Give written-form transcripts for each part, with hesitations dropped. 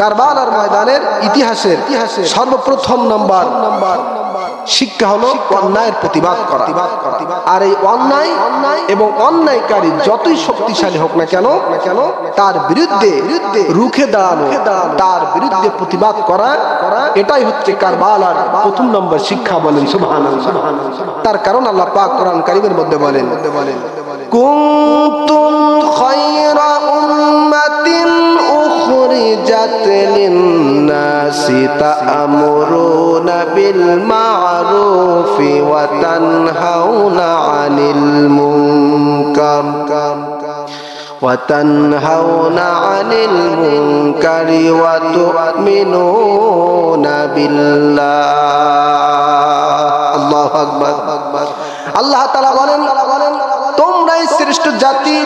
কারবালার ময়দানের ইতিহাসের সর্বপ্রথম নম্বর শিক্ষা হলো অন্যায়ের প্রতিবাদ করা। আর এই অন্যায় এবং অন্যায়কারী যতই শক্তিশালী হোক না কেন তার বিরুদ্ধে রুখে দাঁড়ানো, তার বিরুদ্ধে প্রতিবাদ করা, এটাই হচ্ছে কারবালার প্রথম নম্বর শিক্ষা। বলেন সুবহানাল্লাহ। তার কারণ আল্লাহ পাক কোরআন কারীমের মধ্যে বলেন, কুনতুম খায়রা উম্মাতিন উখরিজাত লিন-নাসি তা'মুরুনা বিল মা'রুফি ওয়া তানহাউনা 'আনিল মুনকার وتنهون عن المنكر وتؤمنون بالله। الله أكبر। আল্লাহ তাআলা বলেন, তোমরাই শ্রেষ্ঠ জাতি,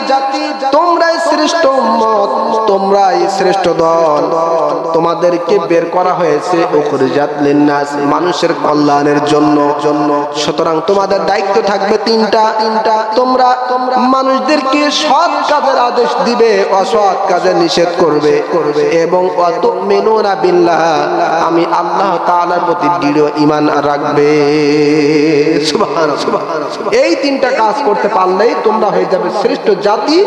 তোমরাই শ্রেষ্ঠ উম্মত, তোমরাই শ্রেষ্ঠ দল। তোমাদেরকে বের করা হয়েছে উখরিজাত লিন-নাস, মানুষের কল্যাণের জন্য। সুতরাং তোমাদের দায়িত্ব থাকবে তিনটা। তোমরা মানুষদেরকে সৎ কাজের আদেশ দিবে, অসৎ কাজের নিষেধ করবে, এবং ওয়াতুমিনুনা বিল্লাহ, আমি আল্লাহ তাআলার প্রতি দৃঢ় ঈমান রাখবে। সুবহানাল্লাহ। এই তিনটা কাজ করতে পারলেই তোমরা হয়ে যাবে শ্রেষ্ঠ জাতি,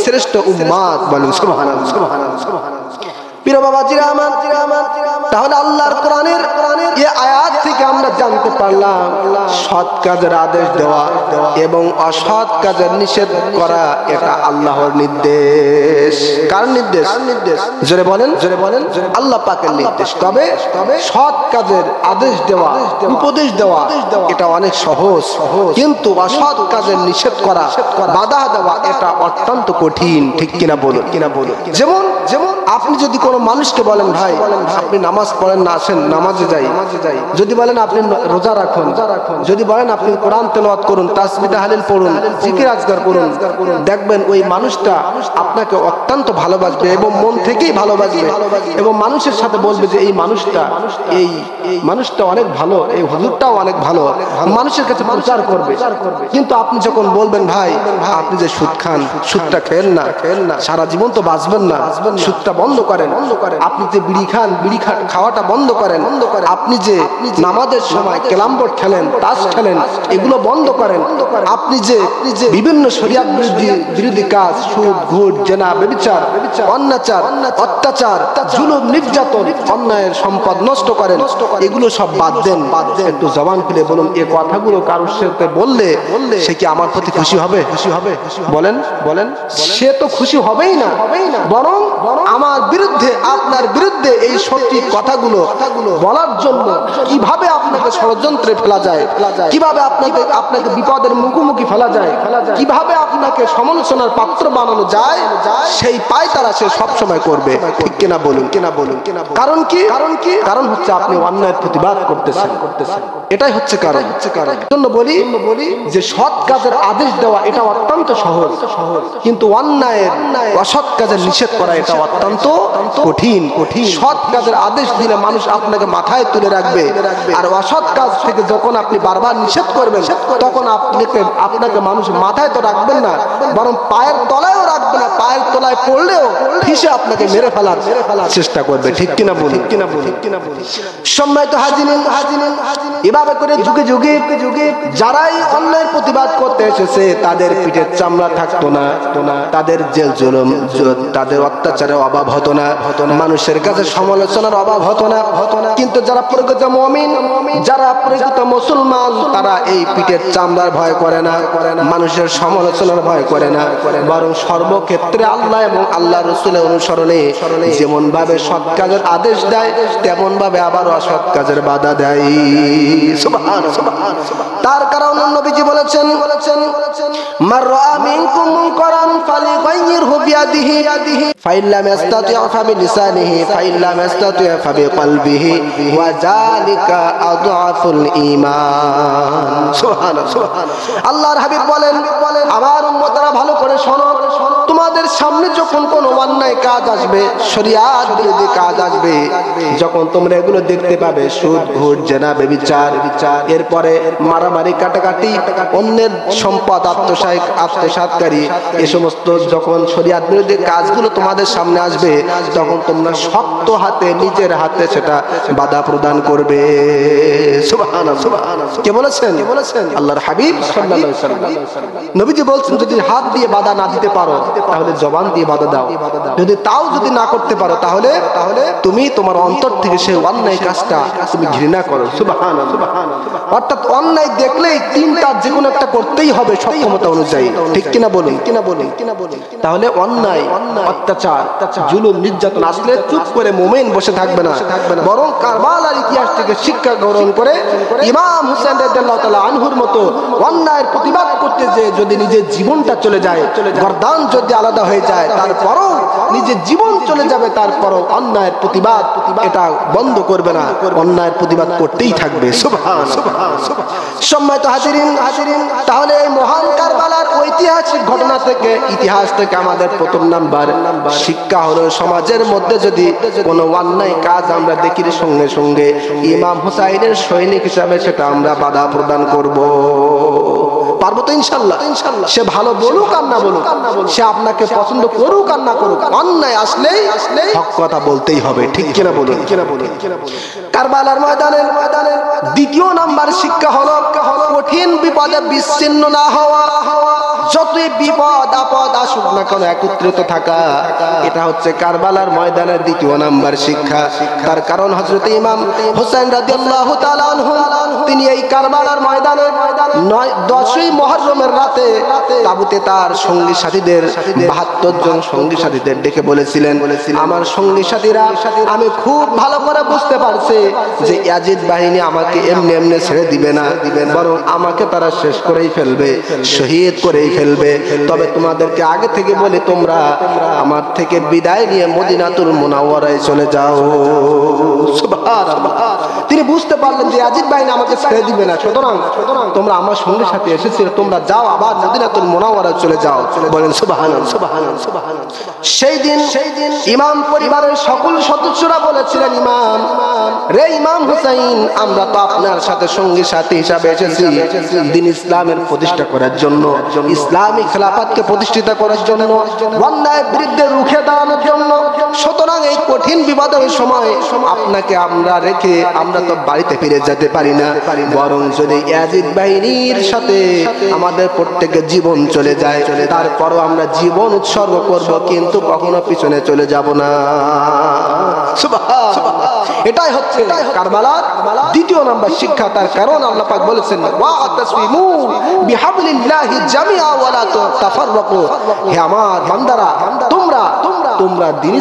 শ্রেষ্ঠ উম্মাত। বলেন সুবহানাল্লাহ। প্রিয় বাবাজিরা আমার, তাহলে আল্লাহর কোরআনের এই আয়াত থেকে আমরা জানতে পারলাম সৎ কাজের আদেশ দেওয়া এবং অসৎ কাজের নিষেধ করা এটা আল্লাহর নির্দেশ। কার নির্দেশ? জোরে বলেন। আল্লাহ পাকের নির্দেশ। তবে সৎ কাজের আদেশ দেওয়া, উপদেশ দেওয়া এটা অনেক সহজ, কিন্তু অসৎ কাজের নিষেধ করা, বাধা দেওয়া এটা অত্যন্ত কঠিন। ঠিক কিনা বলুন? যেমন আপনি যদি কোনো মানুষকে বলেন, ভাই আপনি নামাজ পড়েন না, আসেন নামাজে যাই, যদি বলেন আপনি রোজা রাখুন, যদি বলেন আপনি কোরআন তেলাওয়াত করুন, তাসবিহ তাহলিল পড়ুন, জিকির আজকার করুন, দেখবেন ওই মানুষটা আপনাকে অত্যন্ত ভালোবাসবে এবং মন থেকেই ভালোবাসবে এবং মানুষের সাথে বলবে যে এই মানুষটা অনেক ভালো, এই হুজুরটাও অনেক ভালো, মানুষের কাছে প্রচার করবে। কিন্তু আপনি যখন বলবেন, ভাই আপনি যে সুদ খান, সুদটা খেয়েন না, সারা জীবন তো বাঁচবেন না, সুদটা বন্ধ করেন। আপনি যে বিড়ি খান, বিড়ি খাওয়াটা বন্ধ করেন। আপনি যে নামাজের সময় ক্যালামবোর্ড খেলেন, তাস খেলেন, এগুলো বন্ধ করেন। আপনি যে বিভিন্ন শরিয়াত বিরোধী কাজ, সুদ, ঘুষ, জেনা, ব্যভিচার, অনাচার, অত্যাচার, জুলুম, নির্যাতন, অন্যায়ের সম্পদ নষ্ট করেন, এগুলো সব বাদ দেন। একটু জবান খুলে বলুন, এই কথাগুলো কারোর সাথে বললে সে কি আমার প্রতি খুশি হবে? বলেন। সে তো খুশি হবেই না, বরং আমার বিরুদ্ধে, আপনার বিরুদ্ধে এই সঠিক কথাগুলো বলার জন্য কিভাবে আপনাকে ষড়যন্ত্রে ফেলা যায়, কিভাবে আপনাকে বিপদের মুখোমুখি ফেলা যায়, কিভাবে আপনাকে সমালোচনার পাত্র বানানো যায়, সেই পায়তারা সে সবসময় করবে। ঠিক কিনা বলুন? কারণ কি? কারণ হচ্ছে আপনি অন্যায়ের প্রতিবাদ করতেছেন। এটাই হচ্ছে কারণ। জন্য বলি যে সৎ কাজের আদেশ দেওয়া এটা অত্যন্ত সহজ, কিন্তু অন্যায়ের, অসৎ কাজের নিষেধ করা এটা অত্যন্ত কঠিন। সৎ কাজের আদেশ দিলে মানুষ আপনাকে মাথায় তুলে রাখবে, আর অসৎ কাজ থেকে যখন আপনি বারবার নিষেধ করবেন তখন আপনাকে মানুষ মাথায় তো রাখবেন না, বরং পায়ের তলায়ও রাখবে না, পায়ের তলায় পড়লেও ফিসে আপনাকে মেরে ফেলার চেষ্টা করবে। ঠিক কিনা বলুন? সম্মানিত হাজিরিন, এভাবে করে যুগে যুগে যারাই অন্যায়ের প্রতিবাদ করতে এসেছে তাদের পিঠের চামড়া থাকতো না, তাদের জেল জুলুম, তাদের অত্যাচারের অভাব হতো না, মানুষের কাছে সমালোচনার অভাব হতো না। কিন্তু যারা প্রকৃত মুমিন, যারা প্রকৃত মুসলমান, তারা এই পিঠের চামড়ার ভয় করে না, মানুষের সমালোচনার ভয় করে না, বরং সর্বক্ষেত্রে আল্লাহ এবং আল্লাহ রাসূলের অনুসরণে যেমন ভাবে সৎ কাজের আদেশ দেয় তেমন ভাবে আবার অসৎ কাজের বাধা দেয়। সুবহানাল্লাহ। তার কারণ নবীজি বলেছেন, মান রাআ মিনকুম মুনকারান ফালিগাইয়িরহু বিয়াদিহি ফাইন লাম ইস্তাতি' ফাবিলিসানিহি ফাইন লাম ইস্তাতি' ফাবিকলবিহি ওয়া যালিকা আযআফুল ঈমান। সুবহানাল্লাহ। আল্লাহর হাবিব বলেন, আমার উম্মতরা ভালো করে শোনো, তোমাদের তোমাদের সামনে যখন কোনো অন্যায় কাজ আসবে, শরিয়াত বিরোধী কাজ আসবে, যখন তোমরা এগুলো দেখতে পাবে, সুদ ঘুষ জেনা ব্যভিচার, এরপরে মারামারি কাটাকাটি, অন্যের সম্পদ আত্মসাৎকারী, এ সমস্ত যখন শরিয়াত বিরোধী কাজগুলো তোমাদের সামনে আসবে, তখন তোমরা শক্ত হাতে নিজের হাতে সেটা বাধা প্রদান করবে। সুবহানাল্লাহ। কে বলেছেন? আল্লাহর হাবিব সাল্লাল্লাহু আলাইহি ওয়াসাল্লাম। নবীজি বলছেন, যদি হাত দিয়ে বাধা না দিতে পারো তাহলে জবান দিয়ে বাধা দাও, যদি তাও যদি না করতে পারো তাহলে তুমি তোমার অন্তর থেকে সেই অন্যায় কাজটা তুমি ঘৃণা করো। সুবহানাল্লাহ। অর্থাৎ অন্যায় দেখলেই তিনটা যে কোনো একটা করতেই হবে সক্ষমতা অনুযায়ী, ঠিক কিনা বলুন? তাহলে অন্যায়, অত্যাচার, জুলুম, নির্যাতন আসলে চুপ করে মুমিন বসে থাকবে না, বরং কারবালার ইতিহাস থেকে শিক্ষা গ্রহণ করে ইমাম হুসাইন রাদিয়াল্লাহু তাআলা আনহুর মতো অন্যায়ের প্রতিবাদ করতে যে যদি নিজের জীবনটা চলে যায়, গর্দান যদি আলাদা হয়ে যায়, তারপরও নিজের জীবন চলে যাবে, তারপরও অন্যায়ের প্রতিবাদ এটা বন্ধ করবে না, অন্যায়ের প্রতিবাদ করতেই থাকবে। সুবহানাল্লাহ। সম্মানিত হাজিরিন, তাহলে এই মহান কারবালার ঐতিহাসিক ঘটনা থেকে, ইতিহাস থেকে আমাদের প্রথম নাম্বার শিক্ষা হলো, সমাজের মধ্যে যদি কোনো অন্যায় কাজ আমরা দেখি, সঙ্গে সঙ্গে ইমাম হুসাইনের সৈনিক হিসাবে সেটা আমরা বাধা প্রদান করব। পারবো তো ইনশাআল্লাহ? সে ভালো বলুক আর না বলুক, সে আপনাকে পছন্দ করুক আর না করুক, অন্যায় আসলেই হক কথা বলতেই হবে, ঠিক কিনা বলুন? কারবালার ময়দানের দ্বিতীয় নাম্বার শিক্ষা হলো কঠিন বিপদে বিচ্ছিন্ন না হওয়া। যতই বিপদ আপদ আসুক না কেন একত্রিত থাকা, এটা হচ্ছে কারবালার ময়দানের দ্বিতীয় নাম্বার শিক্ষা। তার কারণ হযরত ইমাম হুসাইন রাদিয়াল্লাহু তাআলা আনহু তিনি এই কারবালার ময়দানে 10ই মুহররমের রাতে তাবুতে তার সঙ্গী সাথীদের 72 জন সঙ্গী সাথীদের ডেকে বলেছিলেন, আমার সঙ্গী সাথীরা, আমি খুব ভালো করে বুঝতে পারছি যে ইয়াজিদ বাহিনী আমাকে এমনি ছেড়ে দিবে না, বরং আমাকে তারা শেষ করেই ফেলবে, শহীদ করেই ফেলবে। তবে তোমাদেরকে আগে থেকে বলে তোমরা আমার থেকে বিদায় নিয়ে মদিনাতুল মুনাওয়ারায় চলে যাও। সুবহানাল্লাহ। তিনি বুঝতে পারলেন যে ইয়াজিদ বাহিনী আমাকে ছেড়ে দিবে না, সুতরাং তোমরা আমার সঙ্গে সাথে এসেছিলে, তোমরা যাও, আবার মদিনাতুল মুনাওয়ারায় চলে যাও। বলেন সুবহানাল্লাহ। সেই দিন ইমাম পরিবারের সকল সদস্যরা বলেছিলেন, ইমাম রে, ইমাম হুসাইন, আমরা তো আপনার সাথে সঙ্গী সাথী হিসাবে এসেছি দ্বীন ইসলামের প্রতিষ্ঠা করার জন্য, ইসলামী খেলাফতকে প্রতিষ্ঠিত করার জন্য, অন্যায়ের বিরুদ্ধে রুখে দাঁড়ানোর জন্য। সুতরাং এই কঠিন বিপদের সময় আপনাকে আমরা রেখে আমরা তো বাড়িতে ফিরে যেতে পারি না, বরং যদি ইয়াজিদ বাহিনীর সাথে আমাদের প্রত্যেকের জীবন চলে যায়, তারপরও আমরা জীবন উৎসর্গ করব, কিন্তু কখনো পিছনে চলে যাব না। সুবহানাল্লাহ। এটাই হচ্ছে কারবালার দ্বিতীয় নাম্বার শিক্ষা। তার কারণ আল্লাহ পাক বলেছেন, ওয়াতাসিমু বিহাবলিল্লাহি জামিআ ওয়া লা তাফাররাকু। হে আমার বান্দারা, তোমরা দ্বীন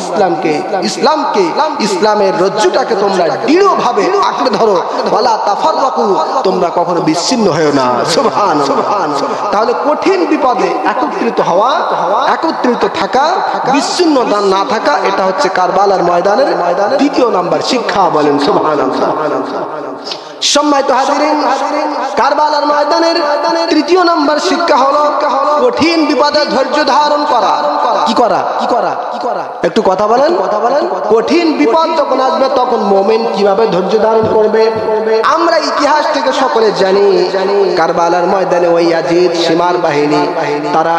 ইসলামকে ইসলামের রজ্জুটাকে তোমরা দৃঢ়ভাবে আঁকড়ে ধরো, ওয়া লা তাফাররাকু, তোমরা কখনো বিচ্ছিন্ন হয়ো না। সুবহানাল্লাহ। তাহলে কঠিন বিপদে একত্রিত হওয়া, একত্রিত থাকা, বিচ্ছিন্ন না থাকা, এটা হচ্ছে কারবালার ময়দানের দ্বিতীয় নাম্বার শিক্ষা। বলেন সুবহানাল্লাহ। সম্মানিত হাজিরিন, কারবালার ময়দানের তৃতীয় নাম্বার শিক্ষা হলো কঠিন বিপদে ধৈর্য ধারণ করা। কি করা? একটু কথা বলেন। কঠিন বিপদ যখন আসবে তখন মুমিন কিভাবে ধৈর্য ধারণ করবে? আমরা ইতিহাস থেকে সকলে জানি, কারবালার ময়দানে ওই ইয়াজিদ সীমার বাহিনী তারা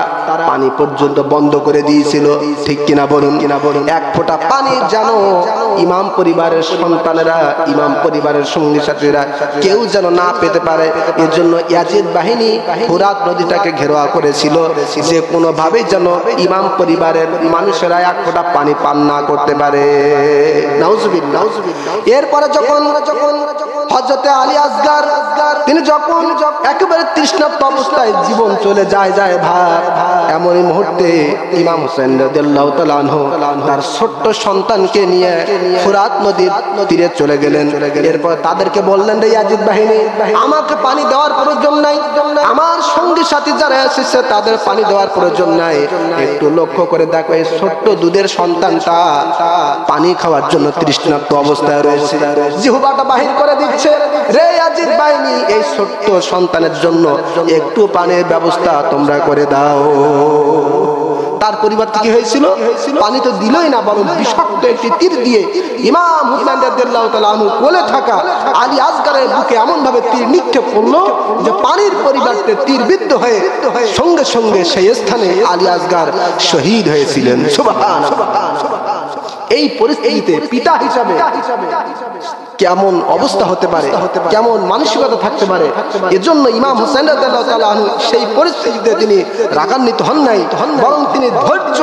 পানি পর্যন্ত বন্ধ করে দিয়েছিল, ঠিক কিনা বলুন? এক ফোঁটা পানি যেন ইমাম পরিবারের সন্তানেরা, ইমাম পরিবারের সঙ্গী সাথীরা কেউ যেন না পেতে পারে, এর জন্য ইয়াজিদ বাহিনী ফুরাত নদীটাকে ঘেরাও করেছিল, যে কোনো ভাবে যেন ইমাম পরিবারের মানুষেরা এক ফোঁটা পানি পান না করতে পারে। নাউজুবিল্লাহ। এরপরে যখন হযরতে আলী আসগার তিনি যখন একেবারে তৃষ্ণার্ত অবস্থায় জীবন চলে যায় ভাই, এমনই মুহূর্তে ইমাম হুসাইন রাদিয়াল্লাহু তাআলা আনহু তার ছোট্ট সন্তানকে নিয়ে ফুরাত নদীর তীরে চলে গেলেন। এরপর তাদেরকে বললেন, রে ইয়াজিদ বাহিনী, আমাকে পানি দেওয়ার প্রয়োজন নাই, আমার সঙ্গী সাথী যারা এসেছে তাদের পানি দেওয়ার প্রয়োজন নাই, একটু লক্ষ্য করে দেখো এই ছোট্ট দুধের সন্তানটা পানি খাওয়ার জন্য তৃষ্ণার্ত অবস্থায় রয়েছে, জিহ্বাটা বাহির করে দিচ্ছে। রে ইয়াজিদ বাহিনী, এই ছোট্ট সন্তানের জন্য একটু পানির ব্যবস্থা তোমরা করে দাও। তার পরিবারটি কি হয়েছিল? পানি তো দিলই না, বরং বিষাক্ত একটি তীর দিয়ে ইমাম হুসাইন রাদিয়াল্লাহু তাআলা আনহু কোলে থাকা আলী আসগরের বুকে এমন ভাবে তীর নিক্ষেপ করলো যে পানির পরিবর্তে তীর বিদ্ধ হয়ে সঙ্গে সঙ্গে সেই স্থানে আলী আসগর শহীদ হয়েছিলেন। সুবহানাল্লাহ। এই পরিস্থিতিতে পিতা হিসাবে কেমন অবস্থা হতে পারে, কেমন মানসিকতা থাকতে পারে, এজন্য ইমাম হুসাইন রাদিয়াল্লাহু তাআলা আনহু সেই পরিস্থিতিতে তিনি রাগান্বিত হন নাই, বরং তিনি ধৈর্য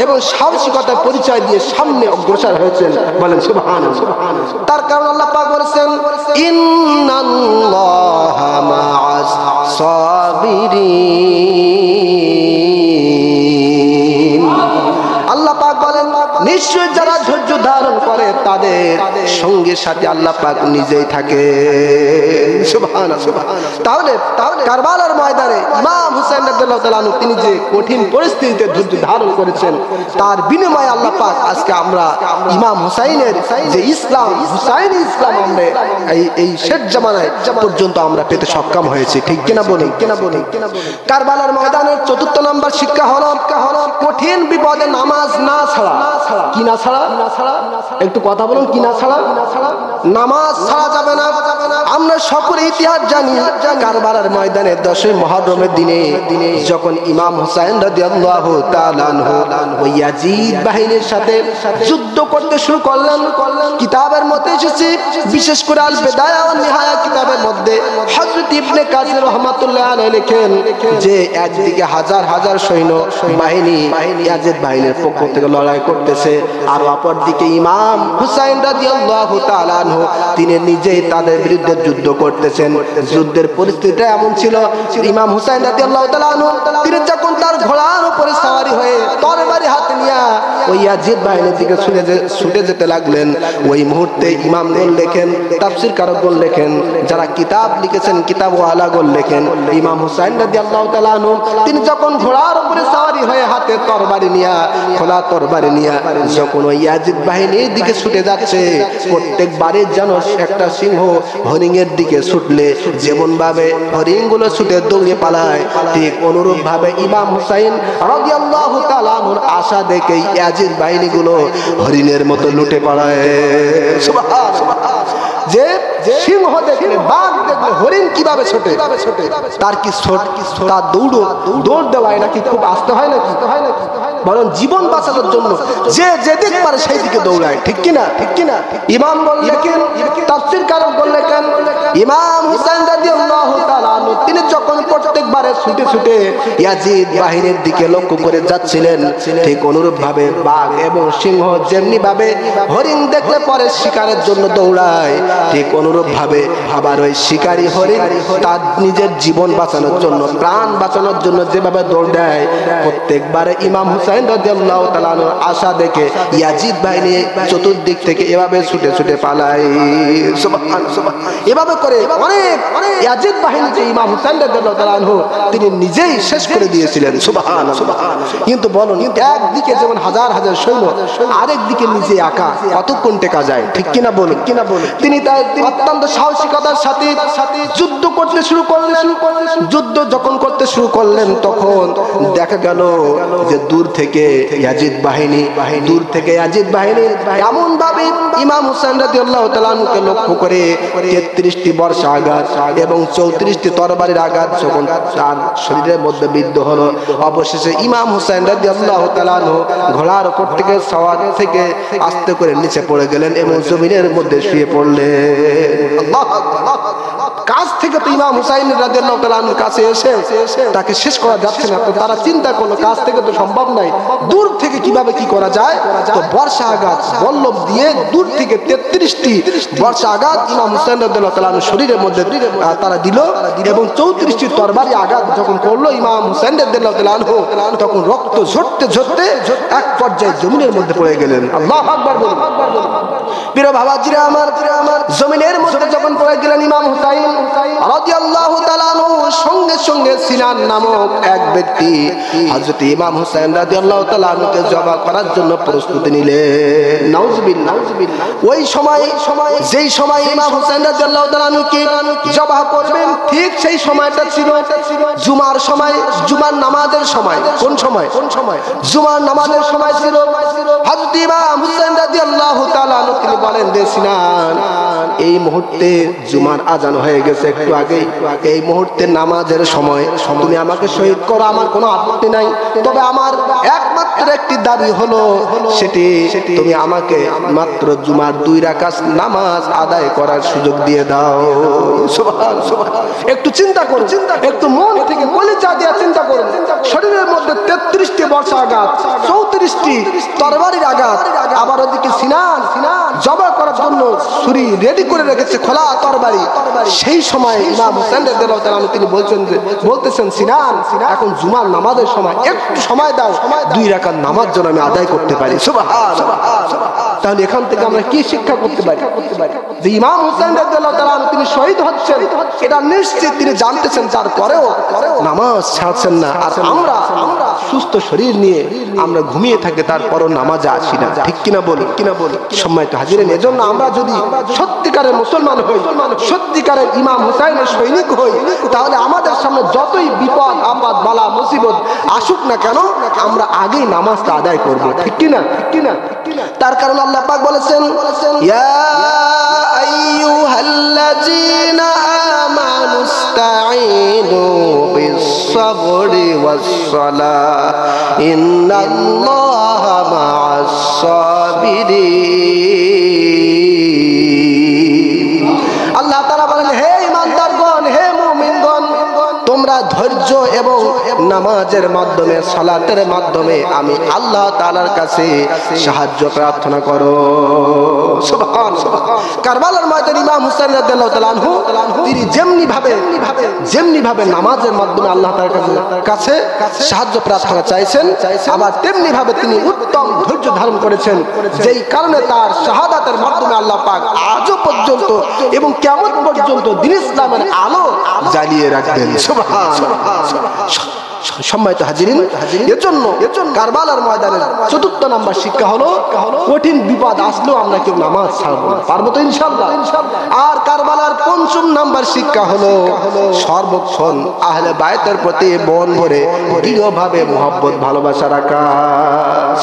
এবং সাহসিকতার পরিচয় দিয়ে সামনে অগ্রসর হয়েছেন। বলেন সুবহানাল্লাহ। তার কারণ আল্লাহ পাক বলেছেন ইন্নাল্লাহা মাআস সাবিরিন। আল্লাহ পাক বলেন নিশ্চয় যারা ধৈর্য ধারণ করে তাদের সঙ্গে সাথে আল্লাহ পাক নিজেই থাকে। সুবহানাল্লাহ। তাহলে কারবালার ময়দানে ইমাম হুসাইন রাদিয়াল্লাহু তাআলা আনহু তিনি যে কঠিন পরিস্থিতিতে ধৈর্য ধারণ করেছেন তার বিনিময়ে আল্লাহ পাক আজকে আমরা ইমাম হুসাইনের যে ইসলাম, হুসাইনি ইসলাম আমরা এই শেষ জামানায় পর্যন্ত আমরা পেতে সক্ষম হয়েছি। ঠিক কিনা বলুন? কারবালার ময়দানের ৪র্থ নম্বর শিক্ষা হলো কঠিন বিপদে নামাজ না ছাড়া। কি না ছাড়া? একটু কথা বলুন। কি না ছাড়া? নামাজ ছাড়া যাবে না। আমরা সকলে ইতিহাস জানি কারবালার ময়দানে 10ই মুহররমের দিনে যখন ইমাম হুসাইন রাদিয়াল্লাহু তাআলা আনহু ওই ইয়াজিদ বাহিনীর সাথে যুদ্ধ করতে শুরু করলেন, কিতাবের মধ্যে এসেছে, বিশেষ করে আল বিদায়া ওয়ান নিহায়া কিতাবের মধ্যে হযরত ইবনে কাসির রাহমাতুল্লাহ আলাইহি লেখেন যে একদিকে হাজার হাজার সৈন্য বাহিনী ইয়াজিদ বাহিনীর পক্ষ থেকে লড়াই করতেছে, আর অপরদিকে ইমাম হুসাইন রাদিয়াল্লাহু তাআলা আনহু তিনি নিজেই তাদের বিরুদ্ধে যুদ্ধ করতেছেন। যুদ্ধের পরিস্থিতিটা এমন ছিল, ইমাম হুসাইন রাদিয়াল্লাহু তাআলা আনহু তিনি যখন তার ঘোড়ার উপরে সওয়ারি হয়ে তরবারি হাতে নিয়ে ওই ইয়াজিদ বাহিনীর দিকে ছুটে যেতে লাগলেন, ওই মুহূর্তে ইমামগণ লেখেন, তাফসীর কারকগণ লেখেন, যারা কিতাব লিখেছেন কিতাব ওয়ালাগণ লেখেন, ইমাম হুসাইন রাদিয়াল্লাহু তাআলা আনহু তিনি যখন ঘোড়ার উপরে সওয়ারি হয়ে হাতে তরবারি নিয়ে, খোলা তরবারি নিয়ে যখন ওই ইয়াজিদ বাহিনীর দিকে ছুটে যাচ্ছে, প্রত্যেকবারে যেন একটা সিংহ হরিণের দিকে ছুটলে যেমন ভাবে হরিণগুলো ছুটে দৌড়ে পালায়, ঠিক অনুরূপ ভাবে ইমাম হুসাইন রাদিয়াল্লাহু তাআলা আনহুর আশা দেখে ইয়াজিদ বাহিনীগুলো হরিণের মতো লুটে পালায়। সুবহানাল্লাহ। যে সিংহ দেখলে, বাঘ দেখলে হরিণ কিভাবে ছোটে, তার কি তার দৌড় দেওয়ায় নাকি খুব আস্তে হয় নাকি? বরং জীবন বাঁচানোর জন্য যে যেদিক পারে সেই দিকে দৌড়ায়। ঠিক কিনা? ইমাম বললেন, তাফসীর কারক বললেন, ইমাম হুসাইন রাদিয়াল্লাহু তাআলা আনহু তিনি যখন প্রত্যেকবারে ছুটে ছুটে ইয়াজিদ বাহিনীর দিকে লক্ষ্য করে যাচ্ছিলেন, ঠিক অনুরূপ ভাবে বাঘ এবং সিংহ যেমনি ভাবে হরিণ দেখলে পরে শিকারের জন্য দৌড়ায়, ঠিক অনুরূপ ভাবে আবার ওই শিকারী হরিণ তার নিজের জীবন বাঁচানোর জন্য, প্রাণ বাঁচানোর জন্য যেভাবে দৌড় দেয়, প্রত্যেকবারে ইমাম হুসাইন রাদিয়াল্লাহু তাআলা আনহুর আশা দেখে ইয়াজিদ বাহিনী চতুর্দিক থেকে এভাবে ছুটে ছুটে পালায়। সুবহানাল্লাহ। এভাবে করে অনেক ইয়াজিদ বাহিনীকে ইমাম হুসাইন রাদিয়াল্লাহু তাআলা আনহু তিনি নিজেই শেষ করে দিয়েছিলেন। সুবহানাল্লাহ। কিন্তু বলুন, একদিকে যেমন হাজার হাজার সৈন্য, আরেক দিকে নিজে একা কতক্ষণ টেকা যায়? ঠিক কিনা বলুন? তিনি তার অত্যন্ত সাহসিকতার সাথে যুদ্ধ করতে শুরু করলেন। যুদ্ধ যখন করতে শুরু করলেন তখন দেখা গেল যে দূর থেকে ইয়াজিদ বাহিনী এমন ভাবে ইমাম হুসাইন রাদিয়াল্লাহু তাআলা আনহুকে লক্ষ্য করে 33টি বর্ষা আঘাত এবং 34টি তরবারির আঘাত যখন তার শরীরের মধ্যে বিদ্ধ হলো, অবশেষে ইমাম হুসাইন রাদিয়াল্লাহু তাআলা আনহু ঘোড়ার উপর থেকে সওয়ার থেকে আস্তে করে নিচে পড়ে গেলেন এবং জমিনের মধ্যে শুয়ে পড়লেন। আল্লাহু আকবার। কাছ থেকে তো ইমাম হুসাইন রাদিয়াল্লাহু তাআলা আনহুর কাছে এসে তাকে শেষ করা যাচ্ছে না, তো তারা চিন্তা করলো কাছ থেকে তো সম্ভব নাই, দূর থেকে কিভাবে কি করা যায়। তো বর্ষা আঘাত বল্লভ দিয়ে দূর থেকে 33টি বর্ষা আঘাত ইমাম হুসাইন রাদিয়াল্লাহু তাআলা আনহুর শরীরের মধ্যে তারা দিল এবং 34টি তরবারি আঘাত যখন করলো ইমাম হুসাইন রাদিয়াল্লাহু তাআলা আনহু, তখন রক্ত ঝরতে ঝরতে এক পর্যায়ে জমিনের মধ্যে পড়ে গেলেন। আল্লাহু আকবার বলুন। প্রিয় বাবাজিরা আমার, জমিনের মধ্যে যখন পড়ে গেলেন ইমাম হুসাইন রাদিয়াল্লাহু তাআলা আনহু, সঙ্গে সঙ্গে সিনান নামক এক ব্যক্তি হযরত ইমাম হুসাইন রাদিয়াল্লাহু তাআলা আনহুকে জবাই করার জন্য প্রস্তুতি নিলেন। নাউজুবিল্লাহ। ওই সময় যেই সময় ইমাম হুসাইন রাদিয়াল্লাহু তাআলা আনহুকে জবাই করবেন, ঠিক সেই সময়টা ছিল জুমার সময়, জুমার নামাজের সময়। কোন সময়? জুমার নামাজের সময় ছিল। হযরত ইমাম হুসাইন রাদিয়াল্লাহু তাআলা আনহু তিনি বলেন, সিনান, এই মুহূর্তে জুমার আজান হয়ে গেছে একটু আগে, এই মুহূর্তে নামাজের সময়, তুমি আমাকে শহীদ করো, আমার কোনো আপত্তি নাই। তবে আমার একমাত্র একটি দাবি হলো, সেটি তুমি আমাকে মাত্র জুমার 2 রাকাত নামাজ আদায় করার সুযোগ দিয়ে দাও। সুবহানাল্লাহ। একটু চিন্তা করুন, একটু মন থেকে কলিজা দিয়ে চিন্তা করুন। শরীরের মধ্যে 33টি বর্ষাঘাত, 34টি তরবারির আঘাত, আবার ওদিকে সিনান জবাই করার জন্য ছুরি রেডি করে রেখেছে, খোলা তরবারি। সেই সময় ইমাম হুসাইন রাদিয়াল্লাহু তাআলা তিনি বলতেছেন, সিনান, এখন জুমার নামাজের সময়, একটু সময় দাও, 2 রাকাত নামাজ যেন আমি আদায় করতে পারি। সুবহানাল্লাহ। তাহলে এখান থেকে আমরা কি শিক্ষা করতে পারি? যে ইমাম হুসাইন রাদিয়াল্লাহু তাআলা তিনি শহীদ হচ্ছেন, এটা নিশ্চিত তিনি জানতেছেন, তারপরেও নামাজ ছাড়ছেন না। আর আমরা সুস্থ শরীর নিয়ে আমরা ঘুমিয়ে থাকি, তারপরও নামাজে আসি না। ঠিক কিনা বলি? সম্মানিত হাজিরিন, এজন্য আমরা যদি সত্যিকারের মুসলমান হই, সত্যিকারের ইমাম হুসাইনের সৈনিক হই, তাহলে আমাদের সামনে যতই বিপদ আপদ বালা মুসিবত আসুক না কেন, আমরা আগেই নামাজটা আদায় করব। ঠিক কিনা? তার কারণ আল্লাহ পাক বলেছেন, ইয়া আইয়ুহাল্লাযীনা আমানুস্তাঈনু বিস-সাবরি ওয়াস-সালাহ ইন্নাল্লাহা মা'আস-সাবিরিন। আল্লাহ তাআলা বলেন, হে ঈমানদারগণ, হে মুমিনগণ, তোমরা ধৈর্য এবং নামাজের মাধ্যমে, সালাতের মাধ্যমে আমি আল্লাহ তাআলার কাছে সাহায্য প্রার্থনা করো। সুবহানাল্লাহ। কারবালার ময়দানে ইমাম হুসাইন রাদিয়াল্লাহু তাআলা আনহু তিনি যেমনি ভাবে নামাজের মাধ্যমে আল্লাহ তাআলার কাছে সাহায্য প্রার্থনা চাইছেন, আবার তেমনি ভাবে তিনি উত্তম ধৈর্য ধারণ করেছেন, যেই কারণে তার শাহাদাতের মাধ্যমে আল্লাহ পাক আজও পর্যন্ত এবং কিয়ামত পর্যন্ত দ্বীন ইসলামের আলো জ্বালিয়ে রাখবেন। সম্মানিত হাজিরিন, এজন্য কারবালার ময়দানের 4র্থ নাম্বার শিক্ষা হলো, কঠিন বিপদ আসলেও আমরা কেউ নামাজ ছাড়বো না। পারবো তো ইনশাআল্লাহ? আর কারবালার 5ম নাম্বার শিক্ষা হলো, সর্বক্ষণ আহলে বায়তের প্রতি মন ভরে দৃঢ়ভাবে মুহাব্বত ভালোবাসা রাখা।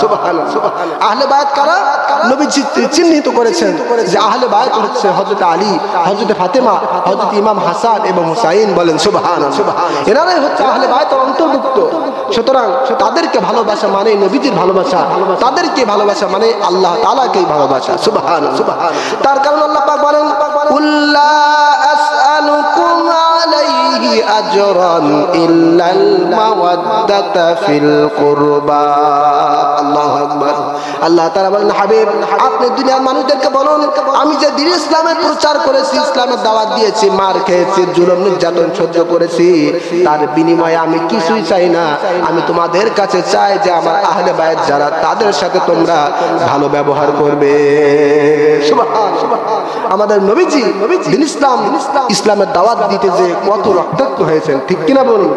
সুবহানাল্লাহ। আহলে বায়ত কারা? নবীজি চিহ্নিত করেছেন যে আহলে বায়ত হচ্ছে হযরত আলী, হযরত ফাতেমা, হযরত ইমাম হাসান এবং হুসাইন। বলেন সুবহানাল্লাহ। এনারাই হচ্ছে আহলে বায়তের অন্তর্ভুক্ত। সুতরাং তাদেরকে ভালোবাসা মানে নবীজির ভালোবাসা, তাদেরকে ভালোবাসা মানে আল্লাহ তাআলাকেই ভালোবাসা। সুবহানাল্লাহ। তার কারণ আল্লাহ পাক বলেন, কুল্লা আসআলুকুম আলাইহি আজরান ইল্লাল মাওয়াদ্দাতা ফিল কুরবা। আল্লাহু আকবার। আল্লাহ তাআলা বলেন, হাবিব, আপনি দুনিয়ার মানুষদেরকে বলুন, আমি যে দ্বীন ইসলামের প্রচার করেছি, ইসলামের দাওয়াত দিয়েছি, মার খেয়েছি, জুলুম নির্যাতন সহ্য করেছি, তার বিনিময়ে আমি কিছুই চাই না। আমি তোমাদের কাছে চাই যে আমার আহলে বায়ত যারা, তাদের সাথে তোমরা ভালো ব্যবহার করবে। সুবহানাল্লাহ। আমাদের নবীজি দ্বীন ইসলামের দাওয়াত দিতে যে কত রক্তাক্ত হয়েছেন, ঠিক কিনা বলুন?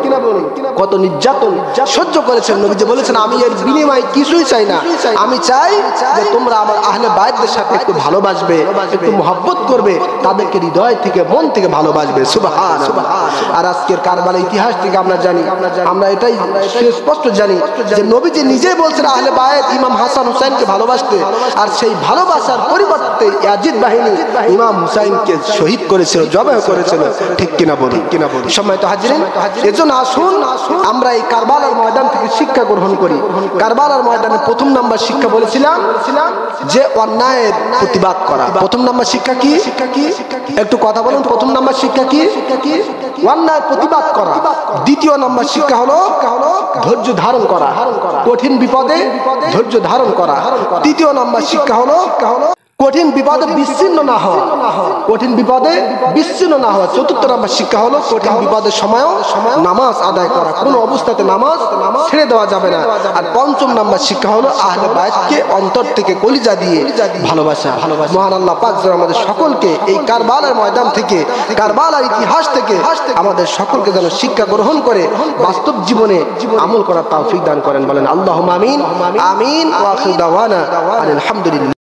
কত নির্যাতন সহ্য করেছেন। নবীজি বলেছেন, আমি এর বিনিময়ে কিছুই চাই না, আমি চাই যে তোমরা আমার আহলে বায়তদের সাথে একটু ভালোবাসবে, একটু মহব্বত করবে, তাদেরকে হৃদয় থেকে মন থেকে ভালোবাসবে। সুবহানাল্লাহ। আর আজকের কারবালার ইতিহাস থেকে আমরা জানি, আমরা এটাই স্পষ্ট জানি যে নবীজি নিজেই বলছেন আহলে বায়ত ইমাম হাসান হুসাইনকে ভালোবাসতে, আর সেই ভালোবাসার পরিবর্তে ইয়াজিদ বাহিনী ইমাম হুসাইনকে শহীদ করেছিল, জবাই করেছিল। ঠিক কিনা বলুন? সম্মানিত হাজিরিন, এজন্য আসুন আমরা এই কারবালার ময়দান থেকে শিক্ষা গ্রহণ করি। কারবালার ময়দানে 1ম নাম্বার শিক্ষা বলেছিলাম যে অন্যায়ের প্রতিবাদ করা। 1ম নাম্বার শিক্ষা কি? একটু কথা বলুন। 1ম নাম্বার শিক্ষা কি? অন্যায়ের প্রতিবাদ করা। 2য় নাম্বার শিক্ষা হলো ধৈর্য ধারণ করা, কঠিন বিপদে ধৈর্য ধারণ করা। 3য় নাম্বার শিক্ষা হলো কঠিন বিপদে বিচ্ছিন্ন না হওয়া, কঠিন বিপদে বিচ্ছিন্ন না হওয়া। চতুর্থ নম্বর শিক্ষা হলো কঠিন বিপদের সময়ও নামাজ আদায় করা, কোনো অবস্থাতে নামাজ ছেড়ে দেওয়া যাবে না। আর পঞ্চম নম্বর শিক্ষা হলো আহলে বায়তকে অন্তর থেকে কলিজা দিয়ে ভালোবাসা। মহান আল্লাহ পাক যেন আমাদের সকলকে এই কারবালার ময়দান থেকে, কারবালার ইতিহাস থেকে আমাদের সকলকে যেন শিক্ষা গ্রহণ করে বাস্তব জীবনে আমল করার তৌফিক দান করেন। বলেন আল্লাহুম্মা আমিন। আমিন। ওয়া আখিরু দাওয়ানা আলহামদুলিল্লাহ।